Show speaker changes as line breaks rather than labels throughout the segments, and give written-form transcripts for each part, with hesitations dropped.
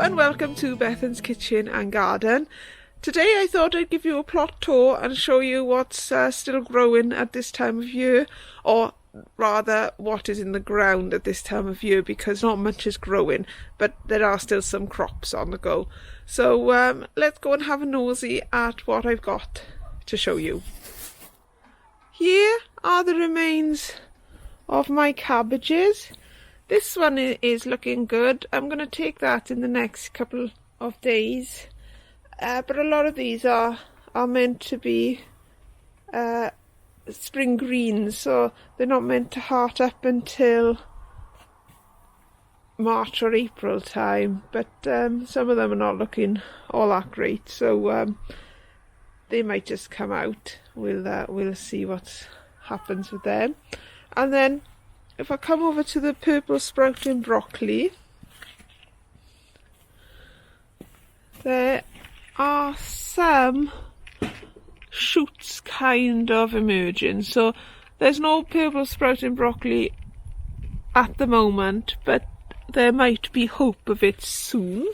and welcome to Bethan's Kitchen and Garden. Today I thought I'd give you a plot tour and show you what's still growing at this time of year, or rather what is in the ground at this time of year, because not much is growing, but there are still some crops on the go. So let's go and have a nosy at what I've got to show you. Here are the remains of my cabbages. This one is looking good. I'm going to take that in the next couple of days. But a lot of these are meant to be spring greens, so they're not meant to heart up until March or April time. But some of them are not looking all that great, so they might just come out. We'll see what happens with them. And then if I come over to the purple sprouting broccoli, there are some shoots kind of emerging. So there's no purple sprouting broccoli at the moment, but there might be hope of it soon.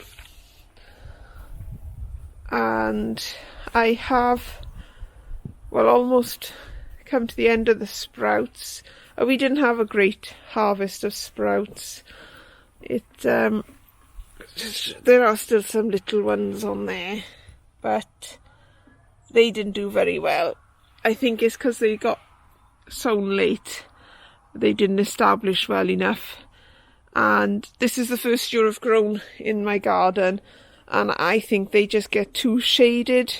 And I have, well, almost come to the end of the sprouts. We didn't have a great harvest of sprouts. There are still some little ones on there, but they didn't do very well. I think it's because they got sown late. They didn't establish well enough. And this is the first year I've grown in my garden, and I think they just get too shaded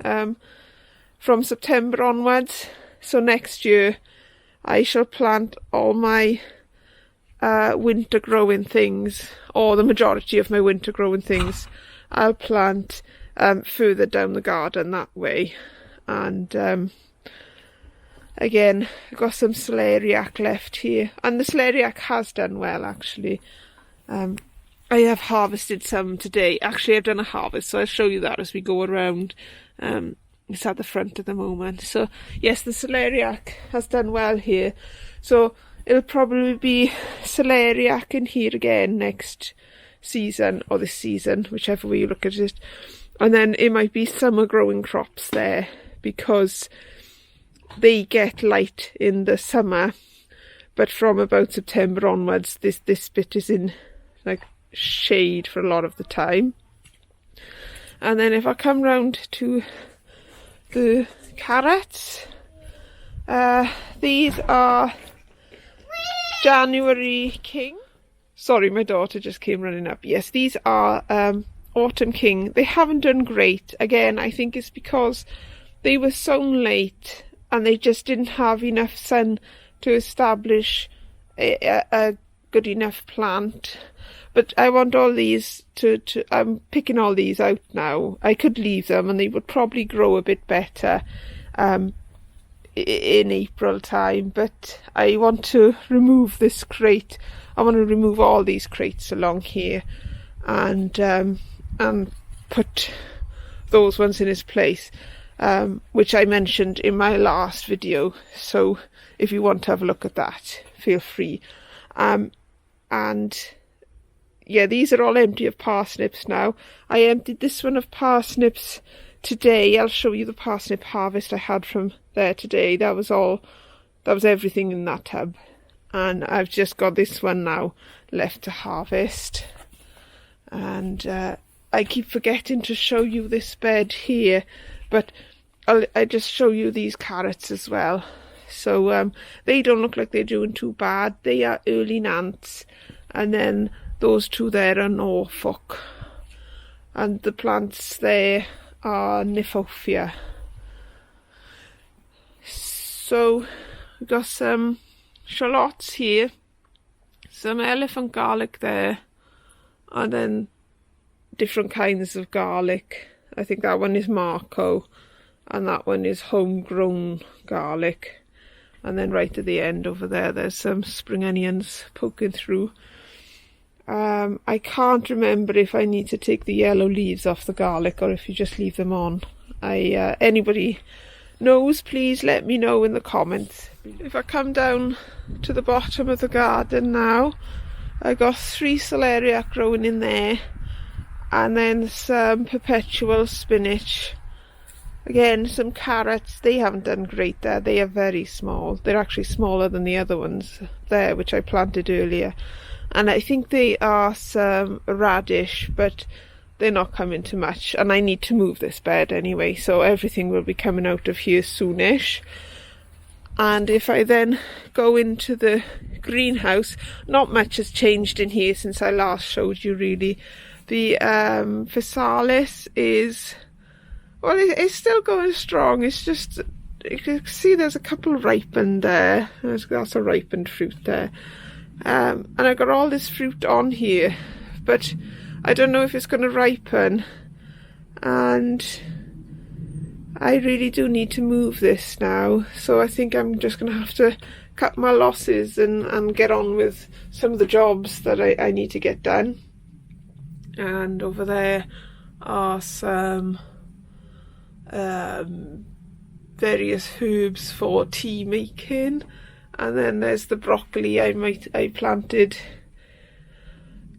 from September onwards. So next year I shall plant all my winter growing things, or the majority of my winter growing things. I'll plant further down the garden that way. And again, I've got some celeriac left here, and the celeriac has done well actually. I have harvested some today. Actually, I've done a harvest, so I'll show you that as we go around. It's at the front at the moment. So yes, the celeriac has done well here. So it'll probably be celeriac in here again next season, or this season, whichever way you look at it. And then it might be summer growing crops there, because they get light in the summer, but from about September onwards this bit is in like shade for a lot of the time. And then if I come round to the carrots, these are January King. Sorry, my daughter just came running up. Yes, these are Autumn King. They haven't done great. Again, I think it's because they were sown late and they just didn't have enough sun to establish a good enough plant. But I want all these I'm picking all these out now. I could leave them and they would probably grow a bit better in April time. But I want to remove this crate. I want to remove all these crates along here and put those ones in its place, which I mentioned in my last video. So if you want to have a look at that, feel free. And yeah, these are all empty of parsnips now. I emptied this one of parsnips today. I'll show you the parsnip harvest I had from there today. That was everything in that tub. And I've just got this one now left to harvest. And I keep forgetting to show you this bed here, but I just show you these carrots as well. So they don't look like they're doing too bad. They are early Nants, and then those two there are Norfolk, and the plants there are Niphophia. So we've got some shallots here, some elephant garlic there, and then different kinds of garlic. I think that one is Marco, and that one is homegrown garlic. And then right at the end over there, there's some spring onions poking through. I can't remember if I need to take the yellow leaves off the garlic or if you just leave them on. Anybody knows, please let me know in the comments. If I come down to the bottom of the garden now, I got 3 celeriac growing in there, and then some perpetual spinach. Again, some carrots. They haven't done great there. They are very small. They're actually smaller than the other ones there, which I planted earlier. And I think they are some radish, but they're not coming too much. And I need to move this bed anyway, so everything will be coming out of here soonish. And if I then go into the greenhouse, not much has changed in here since I last showed you, really. The physalis is... well, it's still going strong. It's just, you can see there's a couple ripened there. That's a ripened fruit there. And I got all this fruit on here, but I don't know if it's going to ripen. And I really do need to move this now. So I think I'm just going to have to cut my losses and get on with some of the jobs that I need to get done. And over there are some... various herbs for tea making, and then there's the broccoli I planted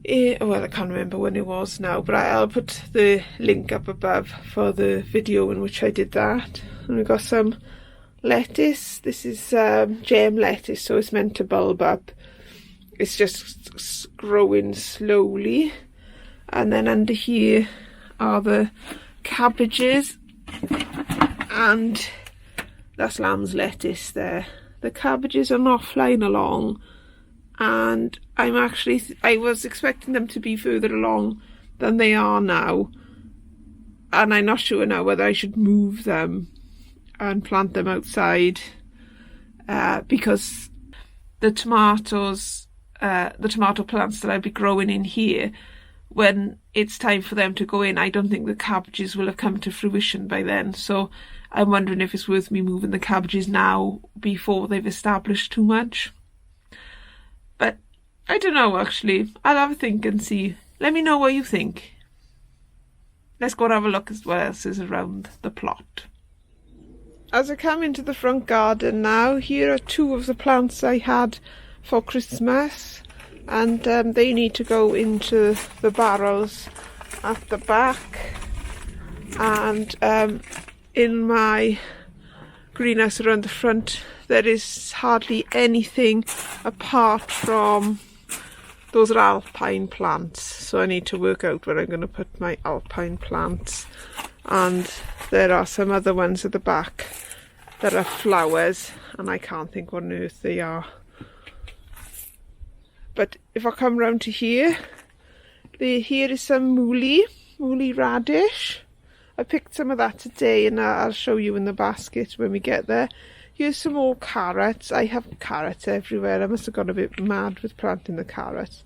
well, I can't remember when it was now, but I'll put the link up above for the video in which I did that. And we've got some lettuce. This is gem lettuce, so it's meant to bulb up. It's just growing slowly. And then under here are the cabbages, and that's lamb's lettuce there. The cabbages are not flying along, and I was expecting them to be further along than they are now, and I'm not sure now whether I should move them and plant them outside, because the tomato plants that I'll be growing in here, when it's time for them to go in, I don't think the cabbages will have come to fruition by then. So I'm wondering if it's worth me moving the cabbages now before they've established too much. But I don't know, actually. I'll have a think and see. Let me know what you think. Let's go and have a look at what else is around the plot. As I come into the front garden now, here are two of the plants I had for Christmas. And they need to go into the barrels at the back. And in my greenhouse around the front, there is hardly anything apart from those are alpine plants. So I need to work out where I'm going to put my alpine plants. And there are some other ones at the back that are flowers, and I can't think what on earth they are. But if I come round to here, here is some mooly radish. I picked some of that today, and I'll show you in the basket when we get there. Here's some more carrots. I have carrots everywhere. I must have gone a bit mad with planting the carrots.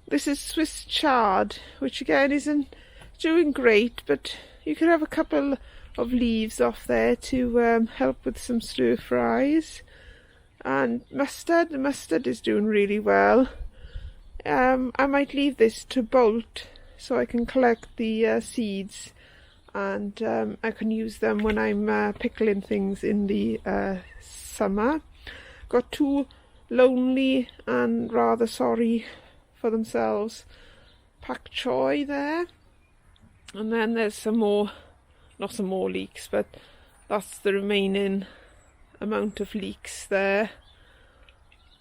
This is Swiss chard, which again isn't doing great, but you could have a couple of leaves off there to help with some stir fries. And mustard, the mustard is doing really well. I might leave this to bolt so I can collect the seeds, and I can use them when I'm pickling things in the summer. Got two lonely and rather sorry for themselves pak choi there, and then there's some more, not some more leeks, but that's the remaining amount of leeks there.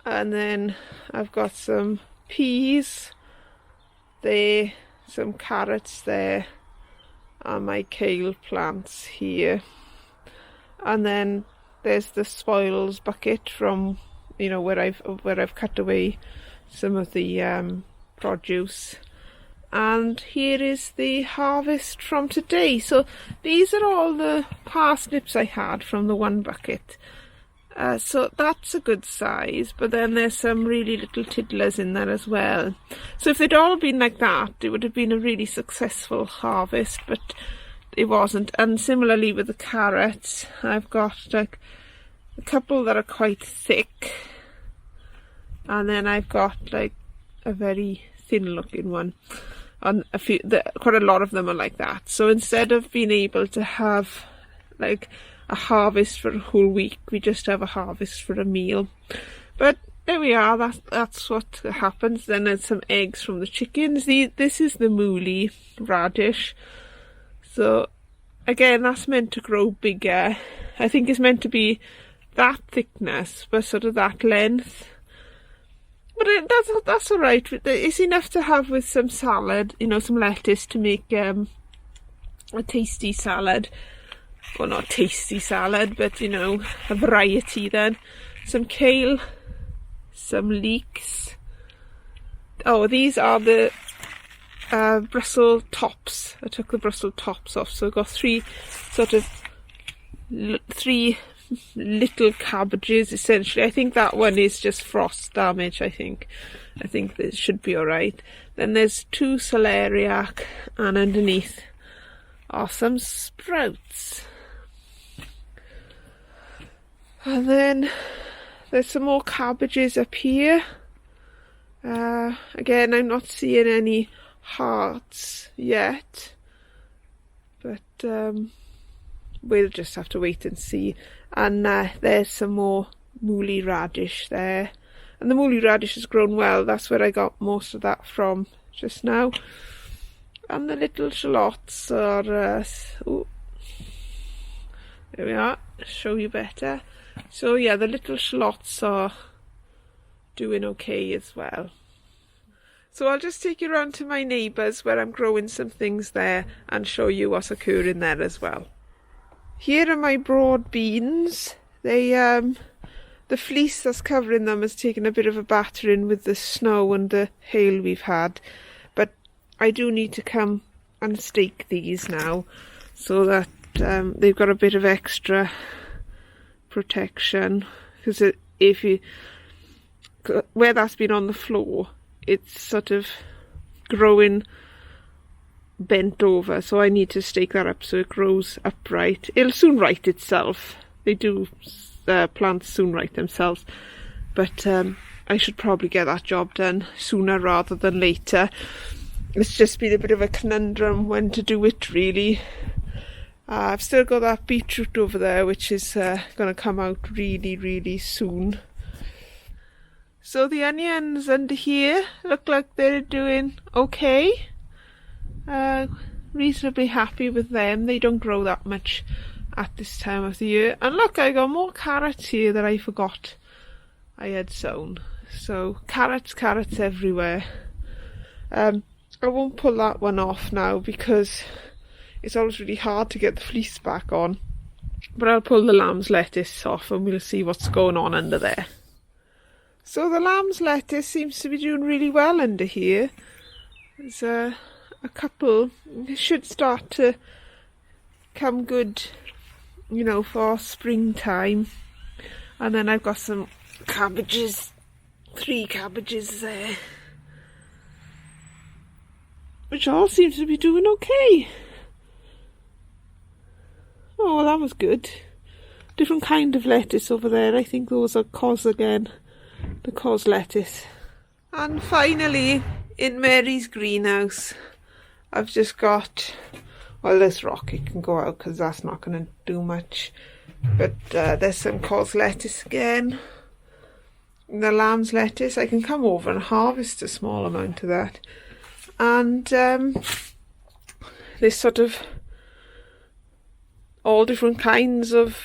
And then I've got some peas there, some carrots there, and my kale plants here. And then there's the spoils bucket from, you know, where I've cut away some of the produce. And here is the harvest from today. So these are all the parsnips I had from the one bucket. So that's a good size, but then there's some really little tiddlers in there as well. So if they'd all been like that, it would have been a really successful harvest, but it wasn't. And similarly with the carrots, I've got like a couple that are quite thick, and then I've got like a very thin looking one. And quite a lot of them are like that. So instead of being able to have like a harvest for a whole week, we just have a harvest for a meal. But there we are. That's what happens. Then there's some eggs from the chickens. This is the mooly radish. So again, that's meant to grow bigger. I think it's meant to be that thickness, but sort of that length. But that's all right. It's enough to have with some salad, you know, some lettuce to make a tasty salad. Well, not tasty salad, but, you know, a variety then. Some kale, some leeks. Oh, these are the Brussels tops. I took the Brussels tops off, so I've got three little cabbages essentially. I think that one is just frost damage. I think this should be alright. Then there's 2 celeriac, and underneath are some sprouts. And then there's some more cabbages up here. Again, I'm not seeing any hearts yet, but we'll just have to wait and see. And there's some more mooly radish there, and the mooly radish has grown well. That's where I got most of that from just now. And the little shallots are oh, there we are, show you better. So yeah, the little shallots are doing okay as well. So I'll just take you around to my neighbours where I'm growing some things there and show you what's occurring there as well. Here are my broad beans. They the fleece that's covering them has taken a bit of a battering with the snow and the hail we've had, but I do need to come and stake these now so that they've got a bit of extra protection, because if you, where that's been on the floor, it's sort of growing bent over, so I need to stake that up so it grows upright. It'll soon right itself. They do, plants soon right themselves, but I should probably get that job done sooner rather than later. It's just been a bit of a conundrum when to do it, really. I've still got that beetroot over there, which is going to come out really soon. So the onions under here look like they're doing okay. Reasonably happy with them. They don't grow that much at this time of the year. And look, I got more carrots here that I forgot I had sown. So carrots everywhere. I won't pull that one off now because it's always really hard to get the fleece back on. But I'll pull the lamb's lettuce off and we'll see what's going on under there. So the lamb's lettuce seems to be doing really well under here. There's a couple, it should start to come good, you know, for springtime. And then I've got some cabbages, 3 cabbages there, which all seems to be doing okay. Oh, well, that was good. Different kind of lettuce over there. I think those are cos again, the cos lettuce. And finally, in Mary's greenhouse, I've just got, well, this rocket can go out because that's not going to do much. But there's some cos lettuce again. And the lamb's lettuce, I can come over and harvest a small amount of that. And this sort of all different kinds of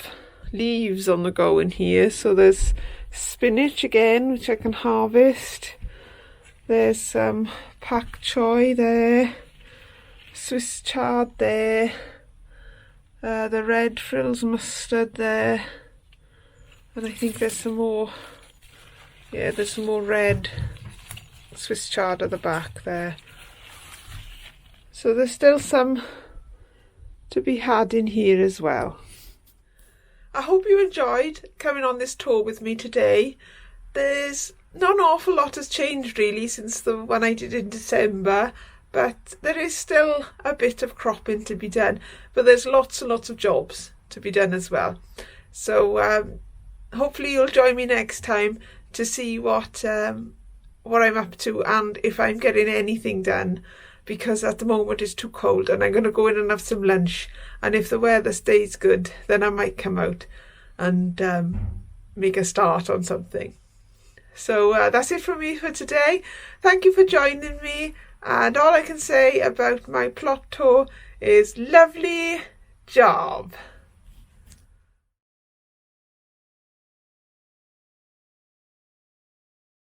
leaves on the go in here. So there's spinach again, which I can harvest. There's some pak choi there, Swiss chard there, the red frills mustard there, and I think there's some more, yeah, there's some more red Swiss chard at the back there. So there's still some to be had in here as well. I hope you enjoyed coming on this tour with me today. There's not an awful lot has changed really since the one I did in December, but there is still a bit of cropping to be done, but there's lots and lots of jobs to be done as well. So hopefully you'll join me next time to see what I'm up to and if I'm getting anything done, because at the moment it's too cold and I'm going to go in and have some lunch, and if the weather stays good then I might come out and make a start on something. So that's it from me for today. Thank you for joining me, and all I can say about my plot tour is lovely job.